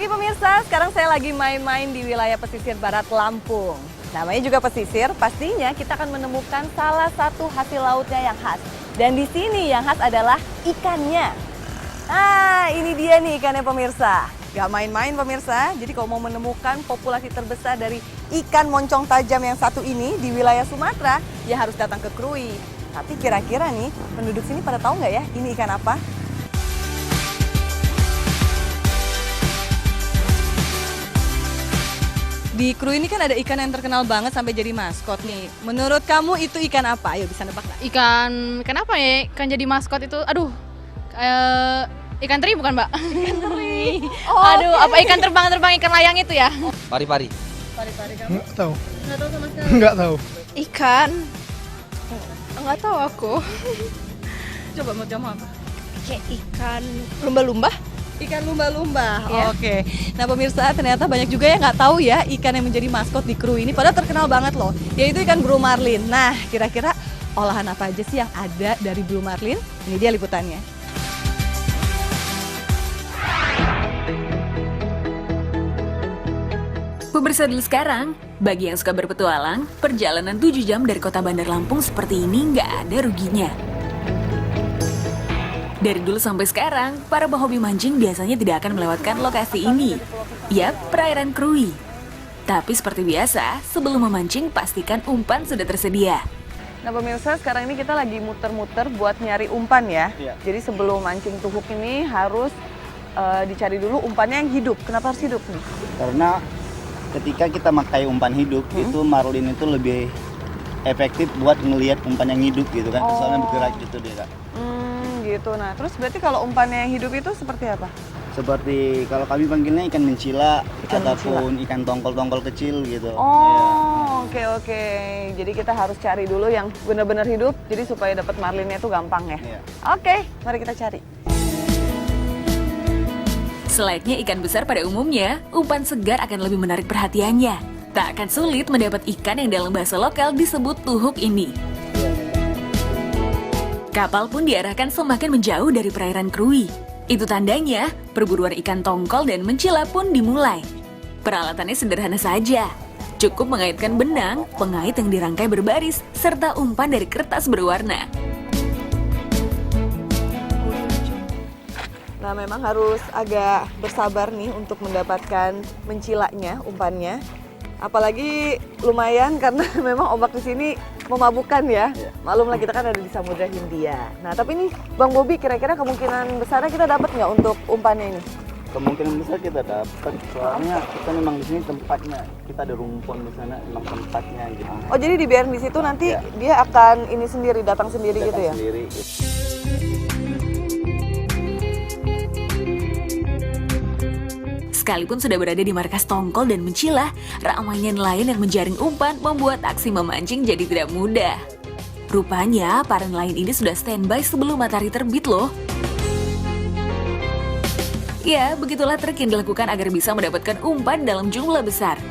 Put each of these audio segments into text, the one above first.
pagi pemirsa, sekarang saya lagi main-main di wilayah pesisir barat Lampung. Namanya juga pesisir, pastinya kita akan menemukan salah satu hasil lautnya yang khas. Dan di sini yang khas adalah ikannya. Nah, ini dia nih ikannya pemirsa. Gak main-main pemirsa, jadi kalau mau menemukan populasi terbesar dari ikan moncong tajam yang satu ini di wilayah Sumatera, ya harus datang ke Krui. Tapi kira-kira nih, penduduk sini pada tahu nggak ya ini ikan apa? Di Krui ini kan ada ikan yang terkenal banget sampai jadi maskot nih. Menurut kamu itu ikan apa? Ayo bisa nebak nggak? Ikan apa ya? Ikan jadi maskot itu, aduh, ikan teri bukan Mbak? Ikan teri. Aduh, apa ikan terbang ikan layang itu ya? Pari-pari. Pari-pari kamu? Nggak tahu. Nggak tahu sama sekali? Nggak tahu. Ikan, nggak tahu aku. Coba menurut kamu apa? Kayak ikan lumba-lumba? Ikan lumba-lumba. Iya. Oke. Nah pemirsa, ternyata banyak juga yang nggak tahu ya ikan yang menjadi maskot di Krui ini. Padahal terkenal banget loh, yaitu ikan blue marlin. Nah, kira-kira olahan apa aja sih yang ada dari blue marlin? Ini dia liputannya. Pemirsa dulu sekarang, bagi yang suka berpetualang, perjalanan 7 jam dari kota Bandar Lampung seperti ini nggak ada ruginya. Dari dulu sampai sekarang, para pehobi mancing biasanya tidak akan melewatkan lokasi ini. Yap, perairan Krui. Tapi seperti biasa, sebelum memancing pastikan umpan sudah tersedia. Nah pemirsa, sekarang ini kita lagi muter-muter buat nyari umpan ya. Iya. Jadi sebelum mancing tuhuk ini harus dicari dulu umpannya yang hidup. Kenapa harus hidup nih? Karena ketika kita pakai umpan hidup, itu marlin itu lebih efektif buat melihat umpan yang hidup gitu kan. Soalnya bergerak gitu dia Kak. Gitu. Nah, terus berarti kalau umpannya yang hidup itu seperti apa? Seperti kalau kami panggilnya ikan mencila Ikan ataupun ikan tongkol-tongkol kecil gitu. Oh, oke. Jadi kita harus cari dulu yang benar-benar hidup, jadi supaya dapat marlinnya itu gampang ya. Iya. Oke, mari kita cari. Selayaknya ikan besar pada umumnya, umpan segar akan lebih menarik perhatiannya. Tak akan sulit mendapat ikan yang dalam bahasa lokal disebut tuhuk ini. Kapal pun diarahkan semakin menjauh dari perairan Krui. Itu tandanya perburuan ikan tongkol dan mencila pun dimulai. Peralatannya sederhana saja. Cukup mengaitkan benang, pengait yang dirangkai berbaris, serta umpan dari kertas berwarna. Nah, memang harus agak bersabar nih untuk mendapatkan mencilanya, umpannya. Apalagi lumayan karena memang ombak di sini memabukkan ya. Maklumlah kita kan ada di Samudra Hindia. Nah, tapi nih Bang Bobi, kira-kira kemungkinan besarnya kita dapat nggak untuk umpannya ini? Kemungkinan besar kita dapat, soalnya kita memang di sini tempatnya. Kita ada rumpun di sana, memang tempatnya gitu. Oh, jadi dibiarin di situ nanti dia akan ini sendiri, datang sendiri gitu ya? Sendiri, gitu. Sekalipun sudah berada di markas tongkol dan mencila, ramainya nelayan yang menjaring umpan membuat aksi memancing jadi tidak mudah. Rupanya, para nelayan ini sudah standby sebelum matahari terbit loh. Ya, begitulah trik yang dilakukan agar bisa mendapatkan umpan dalam jumlah besar.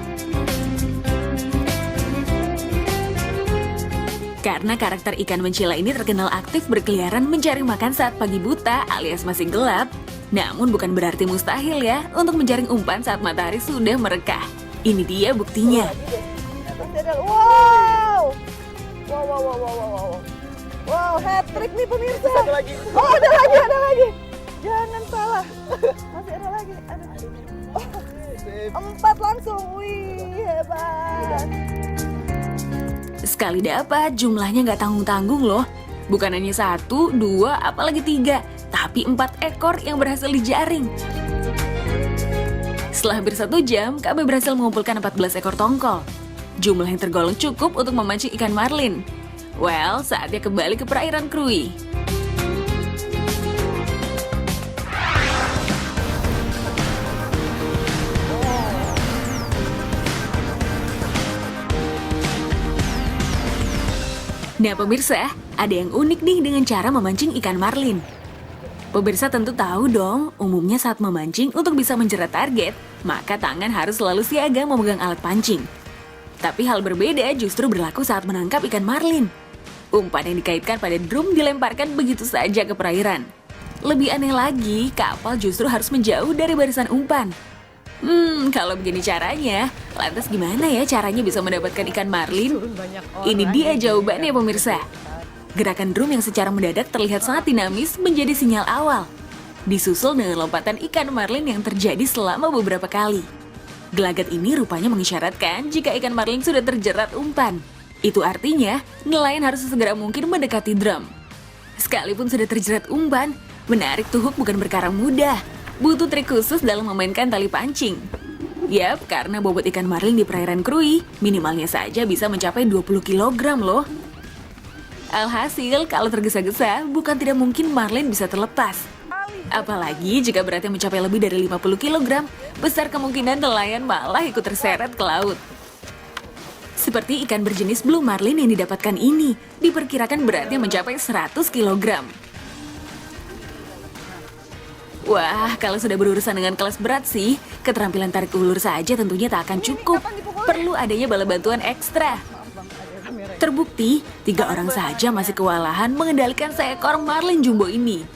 Karena karakter ikan mencila ini terkenal aktif berkeliaran mencari makan saat pagi buta alias masih gelap, namun bukan berarti mustahil ya untuk menjaring umpan saat matahari sudah merekah. Ini dia buktinya. Wow! Wow, hat-trick nih pemirsa. Oh, ada lagi. Jangan salah. Masih ada lagi. Oh, 4 langsung. Wih, hebat. Sekali dapat, jumlahnya nggak tanggung-tanggung loh. Bukan hanya 1, 2, apalagi 3, tapi 4 ekor yang berhasil dijaring. Setelah hampir 1 jam, kami berhasil mengumpulkan 14 ekor tongkol. Jumlah yang tergolong cukup untuk memancing ikan marlin. Well, saatnya kembali ke perairan Krui. Nah pemirsa, ada yang unik nih dengan cara memancing ikan marlin. Pemirsa tentu tahu dong, umumnya saat memancing untuk bisa menjerat target, maka tangan harus selalu siaga memegang alat pancing. Tapi hal berbeda justru berlaku saat menangkap ikan marlin. Umpan yang dikaitkan pada drum dilemparkan begitu saja ke perairan. Lebih aneh lagi, kapal justru harus menjauh dari barisan umpan. Kalau begini caranya, lantas gimana ya caranya bisa mendapatkan ikan marlin? Ini dia jawabannya pemirsa. Gerakan drum yang secara mendadak terlihat sangat dinamis menjadi sinyal awal. Disusul dengan lompatan ikan marlin yang terjadi selama beberapa kali. Gelagat ini rupanya mengisyaratkan jika ikan marlin sudah terjerat umpan. Itu artinya, nelayan harus sesegera mungkin mendekati drum. Sekalipun sudah terjerat umpan, menarik tuhuk bukan perkara mudah. Butuh trik khusus dalam memainkan tali pancing. Yap, karena bobot ikan marlin di perairan Krui minimalnya saja bisa mencapai 20 kg loh. Alhasil, kalau tergesa-gesa, bukan tidak mungkin marlin bisa terlepas. Apalagi jika beratnya mencapai lebih dari 50 kg, besar kemungkinan nelayan malah ikut terseret ke laut. Seperti ikan berjenis blue marlin yang didapatkan ini, diperkirakan beratnya mencapai 100 kg. Wah, kalau sudah berurusan dengan kelas berat sih, keterampilan tarik ulur saja tentunya tak akan cukup. Perlu adanya bala bantuan ekstra. Terbukti, 3 orang saja masih kewalahan mengendalikan seekor marlin jumbo ini.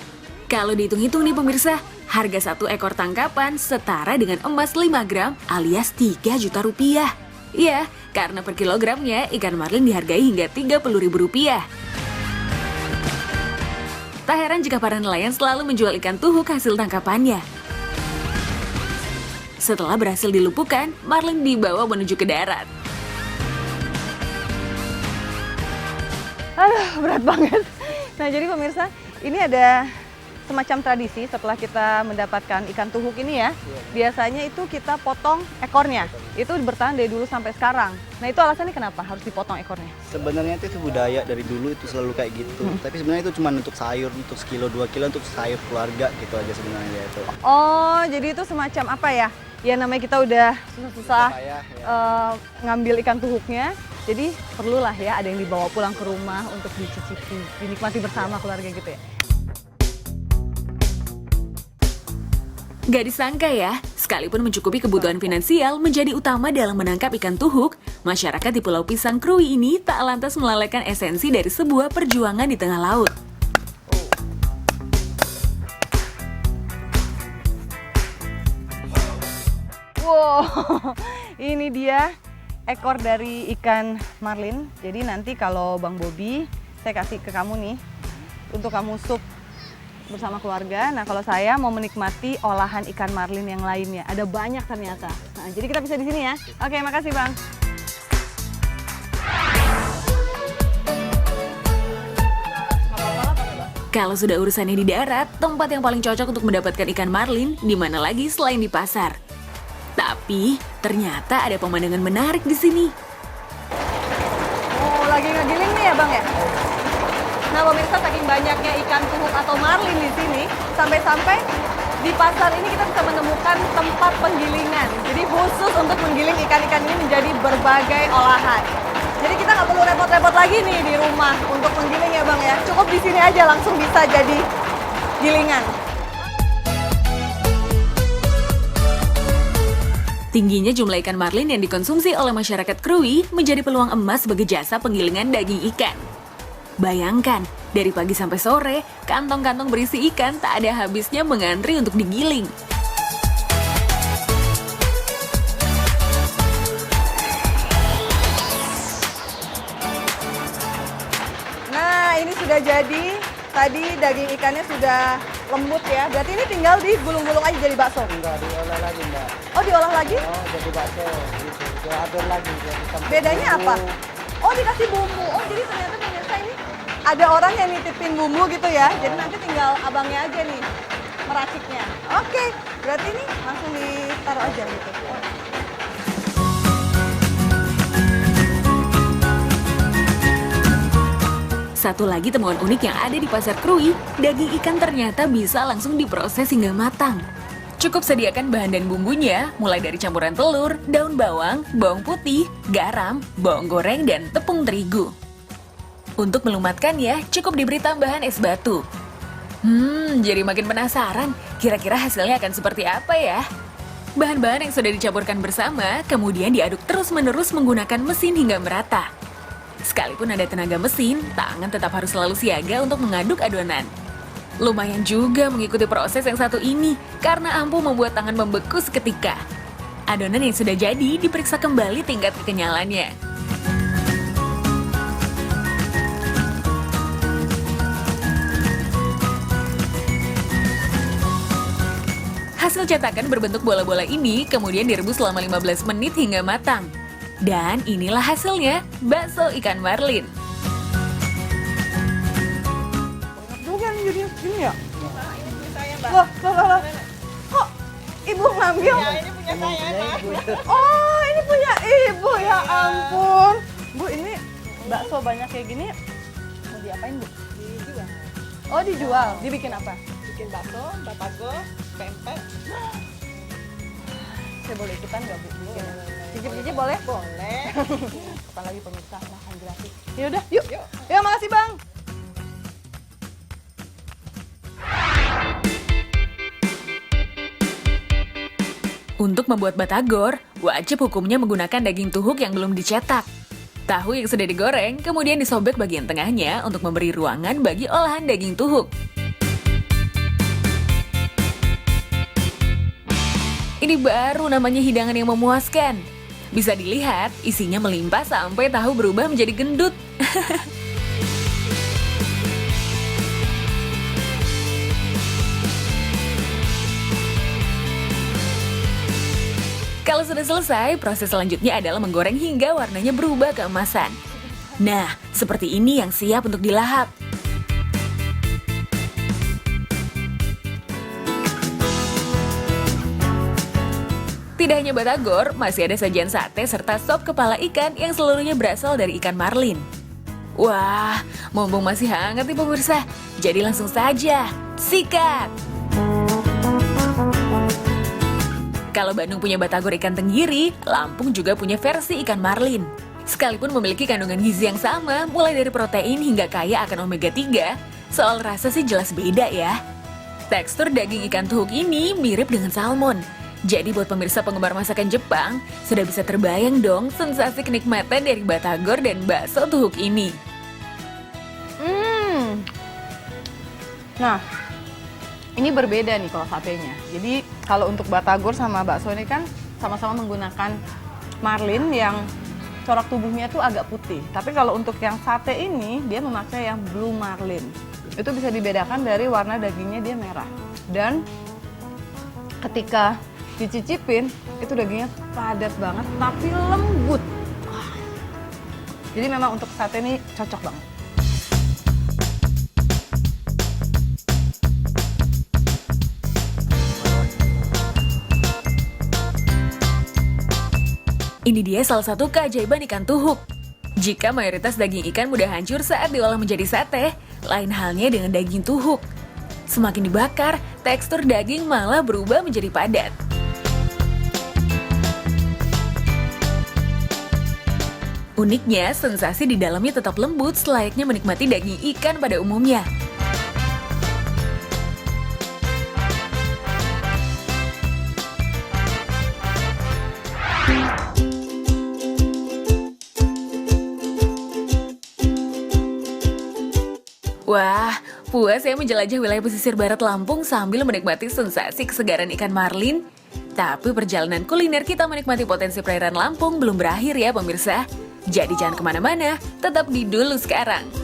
Kalau dihitung-hitung nih pemirsa, harga 1 ekor tangkapan setara dengan emas 5 gram alias 3 juta rupiah. Ya, karena per kilogramnya ikan marlin dihargai hingga Rp30.000. Tak heran jika para nelayan selalu menjual ikan tuhuk hasil tangkapannya. Setelah berhasil dilumpuhkan, marlin dibawa menuju ke darat. Aduh, berat banget. Nah, jadi pemirsa, ini ada semacam tradisi setelah kita mendapatkan ikan tuhuk ini ya. Biasanya itu kita potong ekornya. Itu bertahan dari dulu sampai sekarang. Nah, itu alasannya kenapa harus dipotong ekornya? Sebenarnya itu budaya dari dulu itu selalu kayak gitu. Tapi sebenarnya itu cuma untuk sayur, untuk sekilo 2 kilo untuk sayur keluarga gitu aja sebenarnya itu. Oh, jadi itu semacam apa ya? Ya namanya kita udah susah-susah ngambil ikan tuhuknya. Jadi perlulah ya ada yang dibawa pulang ke rumah untuk dicicipi, dinikmati bersama keluarga gitu ya. Gak disangka ya, sekalipun mencukupi kebutuhan finansial menjadi utama dalam menangkap ikan tuhuk, masyarakat di Pulau Pisang Krui ini tak lantas melalaikan esensi dari sebuah perjuangan di tengah laut. Wow, ini dia ekor dari ikan marlin. Jadi nanti kalau Bang Bobi, saya kasih ke kamu nih, untuk kamu sup bersama keluarga. Nah, kalau saya mau menikmati olahan ikan marlin yang lainnya. Ada banyak ternyata. Nah, jadi kita bisa di sini ya. Oke, makasih Bang. Kalau sudah urusannya di darat, tempat yang paling cocok untuk mendapatkan ikan marlin di mana lagi selain di pasar. Tapi ternyata ada pemandangan menarik di sini. Oh, lagi ngegiling nih ya Bang ya? Nah, pemirsa, saking banyaknya ikan tuhuk atau marlin di sini, sampai-sampai di pasar ini kita bisa menemukan tempat penggilingan. Jadi khusus untuk menggiling ikan-ikan ini menjadi berbagai olahan. Jadi kita nggak perlu repot-repot lagi nih di rumah untuk menggiling ya Bang ya. Cukup di sini aja langsung bisa jadi gilingan. Tingginya jumlah ikan marlin yang dikonsumsi oleh masyarakat Krui menjadi peluang emas bagi jasa penggilingan daging ikan. Bayangkan, dari pagi sampai sore, kantong-kantong berisi ikan tak ada habisnya mengantri untuk digiling. Nah, ini sudah jadi. Tadi daging ikannya sudah lembut ya. Berarti ini tinggal digulung-gulung aja jadi bakso? Enggak, diolah lagi Mbak. Oh, diolah lagi? Oh, jadi bakso gitu. Diadon lagi. Bedanya apa? Oh, dikasih bumbu. Oh, jadi ternyata pemirsa ini ada orang yang nitipin bumbu gitu ya. Jadi nanti tinggal abangnya aja nih meraciknya. Oke, berarti ini langsung ditaruh aja gitu. Satu lagi temuan unik yang ada di pasar Krui, daging ikan ternyata bisa langsung diproses hingga matang. Cukup sediakan bahan dan bumbunya, mulai dari campuran telur, daun bawang, bawang putih, garam, bawang goreng, dan tepung terigu. Untuk melumatkannya, cukup diberi tambahan es batu. Jadi makin penasaran, kira-kira hasilnya akan seperti apa ya? Bahan-bahan yang sudah dicampurkan bersama, kemudian diaduk terus-menerus menggunakan mesin hingga merata. Sekalipun ada tenaga mesin, tangan tetap harus selalu siaga untuk mengaduk adonan. Lumayan juga mengikuti proses yang satu ini, karena ampuh membuat tangan membeku seketika. Adonan yang sudah jadi diperiksa kembali tingkat kekenyalannya. Hasil cetakan berbentuk bola-bola ini kemudian direbus selama 15 menit hingga matang. Dan inilah hasilnya, bakso ikan marlin. Bukan jadi gini ya? Loh. Kok ibu ngambil? Ya, ini punya saya, Pak. Oh, ini punya ibu, ya ampun. Bu, ini bakso banyak kayak gini mau diapain, Bu? Dijual. Oh, dijual. Dibikin apa? Bikin bakso, batagor, pempek. Saya boleh ikutan nggak, Bu? Bikin. Cicip-cicip boleh? Boleh. Kapan lagi pemirsa makan gratis. Ya udah, yuk. Ya, makasih, Bang. Untuk membuat batagor, wajib hukumnya menggunakan daging tuhuk yang belum dicetak. Tahu yang sudah digoreng, kemudian disobek bagian tengahnya untuk memberi ruangan bagi olahan daging tuhuk. Ini baru namanya hidangan yang memuaskan. Bisa dilihat, isinya melimpah sampai tahu berubah menjadi gendut. Kalau sudah selesai, proses selanjutnya adalah menggoreng hingga warnanya berubah keemasan. Nah, seperti ini yang siap untuk dilahap. Tidak hanya batagor, masih ada sajian sate serta sop kepala ikan yang seluruhnya berasal dari ikan marlin. Wah, mumpung masih hangat nih pemirsa, jadi langsung saja, sikat! Kalau Bandung punya batagor ikan tenggiri, Lampung juga punya versi ikan marlin. Sekalipun memiliki kandungan gizi yang sama, mulai dari protein hingga kaya akan omega 3, soal rasa sih jelas beda ya. Tekstur daging ikan tuhuk ini mirip dengan salmon. Jadi buat pemirsa penggemar masakan Jepang, sudah bisa terbayang dong sensasi kenikmatan dari batagor dan bakso tuhuk ini. Nah, ini berbeda nih kalau satenya. Jadi kalau untuk batagor sama bakso ini kan sama-sama menggunakan marlin yang corak tubuhnya tuh agak putih. Tapi kalau untuk yang sate ini, dia memakai yang blue marlin. Itu bisa dibedakan dari warna dagingnya dia merah. Dan ketika dicicipin, itu dagingnya padat banget tapi lembut. Wah. Jadi memang untuk sate ini cocok banget. Ini dia salah satu keajaiban ikan tuhuk. Jika mayoritas daging ikan mudah hancur saat diolah menjadi sate, lain halnya dengan daging tuhuk. Semakin dibakar, tekstur daging malah berubah menjadi padat. Uniknya, sensasi di dalamnya tetap lembut selayaknya menikmati daging ikan pada umumnya. Wah, puas ya menjelajah wilayah pesisir barat Lampung sambil menikmati sensasi kesegaran ikan marlin. Tapi perjalanan kuliner kita menikmati potensi perairan Lampung belum berakhir ya pemirsa. Jadi jangan kemana-mana, tetap di Dulu Sekarang.